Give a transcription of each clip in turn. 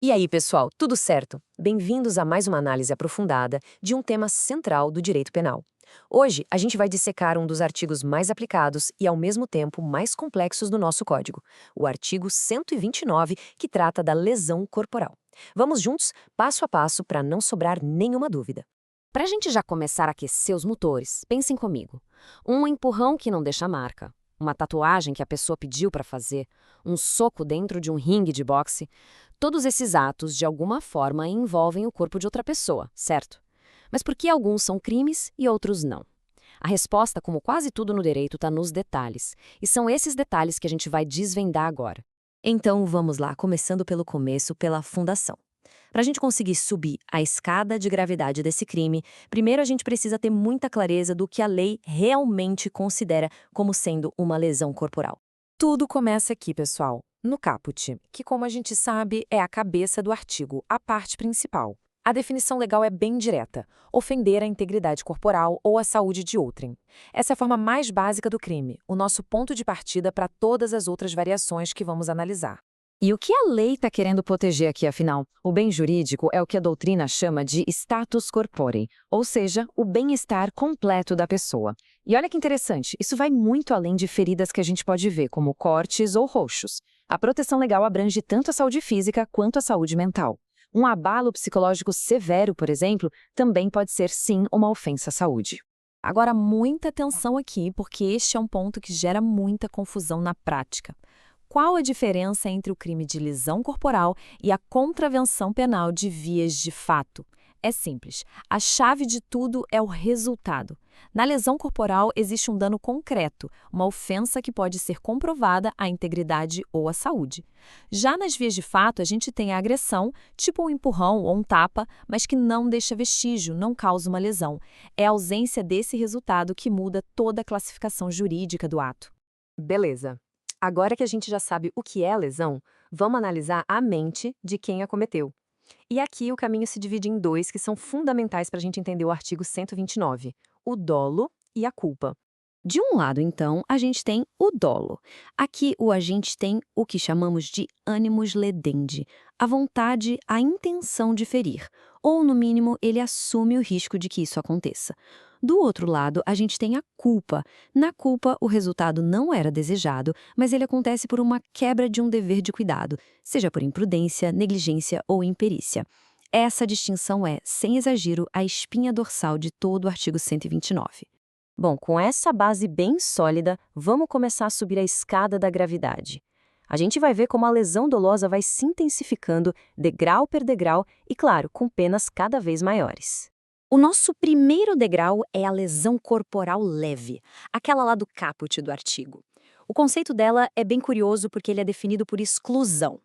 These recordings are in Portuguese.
E aí, pessoal, tudo certo? Bem-vindos a mais uma análise aprofundada de um tema central do direito penal. Hoje, a gente vai dissecar um dos artigos mais aplicados e, ao mesmo tempo, mais complexos do nosso Código, o artigo 129, que trata da lesão corporal. Vamos juntos, passo a passo, para não sobrar nenhuma dúvida. Para a gente já começar a aquecer os motores, pensem comigo. Um empurrão que não deixa marca, uma tatuagem que a pessoa pediu para fazer, um soco dentro de um ringue de boxe. Todos esses atos, de alguma forma, envolvem o corpo de outra pessoa, certo? Mas por que alguns são crimes e outros não? A resposta, como quase tudo no direito, está nos detalhes. E são esses detalhes que a gente vai desvendar agora. Então, vamos lá, começando pelo começo, pela fundação. Para a gente conseguir subir a escada de gravidade desse crime, primeiro a gente precisa ter muita clareza do que a lei realmente considera como sendo uma lesão corporal. Tudo começa aqui, pessoal, no caput, que, como a gente sabe, é a cabeça do artigo, a parte principal. A definição legal é bem direta: ofender a integridade corporal ou a saúde de outrem. Essa é a forma mais básica do crime, o nosso ponto de partida para todas as outras variações que vamos analisar. E o que a lei está querendo proteger aqui, afinal? O bem jurídico é o que a doutrina chama de status corpore, ou seja, o bem-estar completo da pessoa. E olha que interessante, isso vai muito além de feridas que a gente pode ver, como cortes ou roxos. A proteção legal abrange tanto a saúde física quanto a saúde mental. Um abalo psicológico severo, por exemplo, também pode ser, sim, uma ofensa à saúde. Agora, muita atenção aqui, porque este é um ponto que gera muita confusão na prática. Qual a diferença entre o crime de lesão corporal e a contravenção penal de vias de fato? É simples. A chave de tudo é o resultado. Na lesão corporal existe um dano concreto, uma ofensa que pode ser comprovada à integridade ou à saúde. Já nas vias de fato, a gente tem a agressão, tipo um empurrão ou um tapa, mas que não deixa vestígio, não causa uma lesão. É a ausência desse resultado que muda toda a classificação jurídica do ato. Beleza. Agora que a gente já sabe o que é a lesão, vamos analisar a mente de quem a cometeu. E aqui o caminho se divide em dois que são fundamentais para a gente entender o artigo 129, o dolo e a culpa. De um lado, então, a gente tem o dolo. Aqui o agente tem o que chamamos de animus ledendi, a vontade, a intenção de ferir, ou, no mínimo, ele assume o risco de que isso aconteça. Do outro lado, a gente tem a culpa. Na culpa, o resultado não era desejado, mas ele acontece por uma quebra de um dever de cuidado, seja por imprudência, negligência ou imperícia. Essa distinção é, sem exagero, a espinha dorsal de todo o artigo 129. Bom, com essa base bem sólida, vamos começar a subir a escada da gravidade. A gente vai ver como a lesão dolosa vai se intensificando, degrau por degrau, e, claro, com penas cada vez maiores. O nosso primeiro degrau é a lesão corporal leve, aquela lá do caput do artigo. O conceito dela é bem curioso porque ele é definido por exclusão.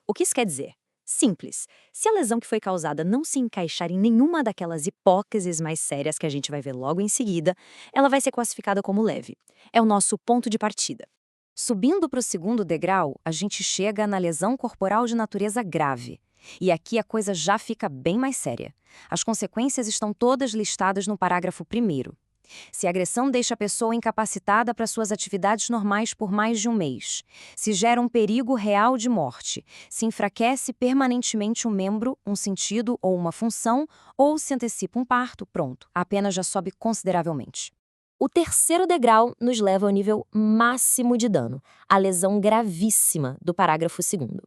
O que isso quer dizer? Simples. Se a lesão que foi causada não se encaixar em nenhuma daquelas hipóteses mais sérias que a gente vai ver logo em seguida, ela vai ser classificada como leve. É o nosso ponto de partida. Subindo para o segundo degrau, a gente chega na lesão corporal de natureza grave. E aqui a coisa já fica bem mais séria. As consequências estão todas listadas no parágrafo 1º. Se a agressão deixa a pessoa incapacitada para suas atividades normais por mais de um mês, se gera um perigo real de morte, se enfraquece permanentemente um membro, um sentido ou uma função, ou se antecipa um parto, pronto, a pena já sobe consideravelmente. O terceiro degrau nos leva ao nível máximo de dano, a lesão gravíssima do parágrafo 2º.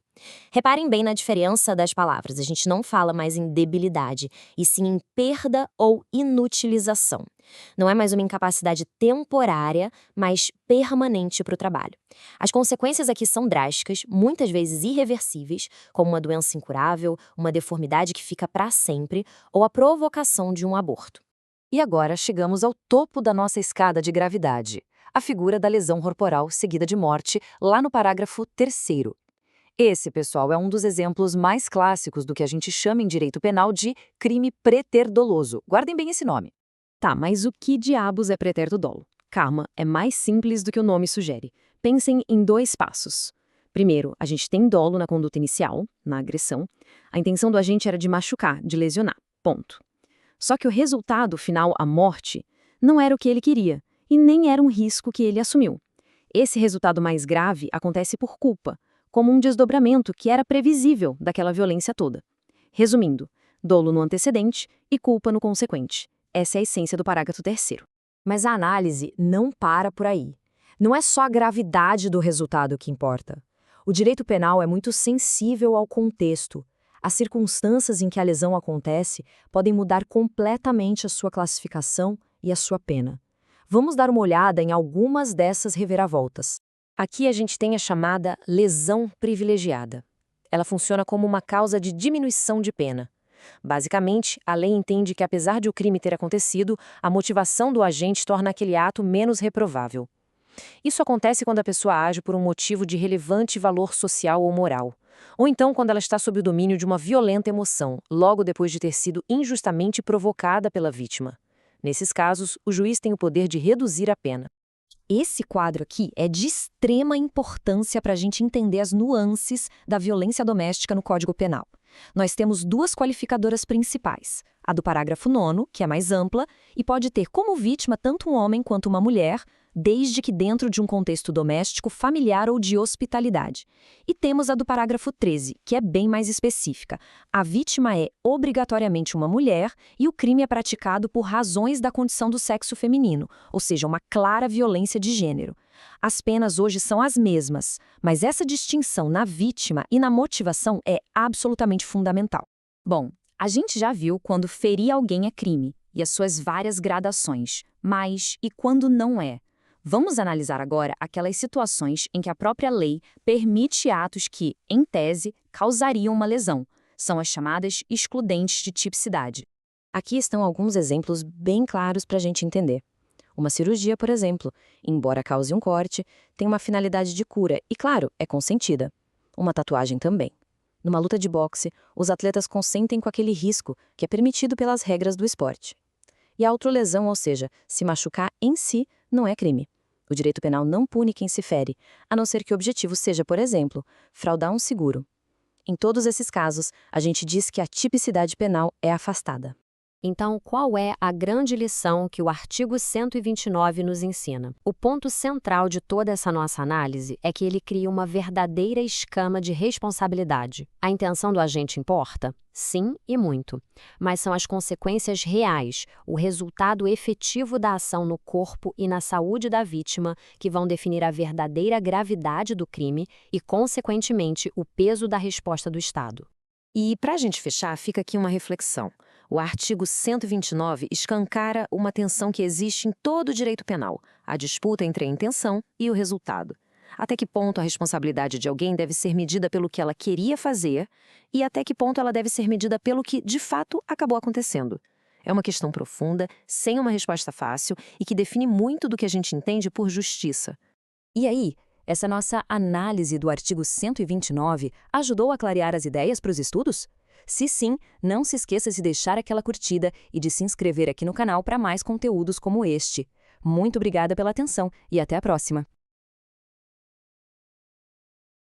Reparem bem na diferença das palavras, a gente não fala mais em debilidade, e sim em perda ou inutilização. Não é mais uma incapacidade temporária, mas permanente para o trabalho. As consequências aqui são drásticas, muitas vezes irreversíveis, como uma doença incurável, uma deformidade que fica para sempre, ou a provocação de um aborto. E agora chegamos ao topo da nossa escada de gravidade, a figura da lesão corporal seguida de morte, lá no parágrafo 3º. Esse, pessoal, é um dos exemplos mais clássicos do que a gente chama em direito penal de crime preterdoloso. Guardem bem esse nome. Tá, mas o que diabos é preterdo dolo? Calma, é mais simples do que o nome sugere. Pensem em 2 passos. Primeiro, a gente tem dolo na conduta inicial, na agressão. A intenção do agente era de machucar, de lesionar. Ponto. Só que o resultado final, a morte, não era o que ele queria, e nem era um risco que ele assumiu. Esse resultado mais grave acontece por culpa, como um desdobramento que era previsível daquela violência toda. Resumindo, dolo no antecedente e culpa no consequente. Essa é a essência do parágrafo 3º. Mas a análise não para por aí. Não é só a gravidade do resultado que importa. O direito penal é muito sensível ao contexto. As circunstâncias em que a lesão acontece podem mudar completamente a sua classificação e a sua pena. Vamos dar uma olhada em algumas dessas reviravoltas. Aqui a gente tem a chamada lesão privilegiada. Ela funciona como uma causa de diminuição de pena. Basicamente, a lei entende que, apesar de o crime ter acontecido, a motivação do agente torna aquele ato menos reprovável. Isso acontece quando a pessoa age por um motivo de relevante valor social ou moral, ou então quando ela está sob o domínio de uma violenta emoção, logo depois de ter sido injustamente provocada pela vítima. Nesses casos, o juiz tem o poder de reduzir a pena. Esse quadro aqui é de extrema importância para a gente entender as nuances da violência doméstica no Código Penal. Nós temos duas qualificadoras principais. A do parágrafo 9º, que é mais ampla, e pode ter como vítima tanto um homem quanto uma mulher, desde que dentro de um contexto doméstico, familiar ou de hospitalidade. E temos a do parágrafo 13, que é bem mais específica. A vítima é obrigatoriamente uma mulher e o crime é praticado por razões da condição do sexo feminino, ou seja, uma clara violência de gênero. As penas hoje são as mesmas, mas essa distinção na vítima e na motivação é absolutamente fundamental. Bom, a gente já viu quando ferir alguém é crime e as suas várias gradações, mas e quando não é? Vamos analisar agora aquelas situações em que a própria lei permite atos que, em tese, causariam uma lesão. São as chamadas excludentes de tipicidade. Aqui estão alguns exemplos bem claros para a gente entender. Uma cirurgia, por exemplo, embora cause um corte, tem uma finalidade de cura e, claro, é consentida. Uma tatuagem também. Numa luta de boxe, os atletas consentem com aquele risco que é permitido pelas regras do esporte. E a autolesão, ou seja, se machucar em si, não é crime. O direito penal não pune quem se fere, a não ser que o objetivo seja, por exemplo, fraudar um seguro. Em todos esses casos, a gente diz que a tipicidade penal é afastada. Então, qual é a grande lição que o artigo 129 nos ensina? O ponto central de toda essa nossa análise é que ele cria uma verdadeira escama de responsabilidade. A intenção do agente importa? Sim, e muito. Mas são as consequências reais, o resultado efetivo da ação no corpo e na saúde da vítima que vão definir a verdadeira gravidade do crime e, consequentemente, o peso da resposta do Estado. E, para a gente fechar, fica aqui uma reflexão. O artigo 129 escancara uma tensão que existe em todo o direito penal, a disputa entre a intenção e o resultado. Até que ponto a responsabilidade de alguém deve ser medida pelo que ela queria fazer e até que ponto ela deve ser medida pelo que, de fato, acabou acontecendo. É uma questão profunda, sem uma resposta fácil e que define muito do que a gente entende por justiça. E aí, essa nossa análise do artigo 129 ajudou a clarear as ideias para os estudos? Se sim, não se esqueça de deixar aquela curtida e de se inscrever aqui no canal para mais conteúdos como este. Muito obrigada pela atenção e até a próxima!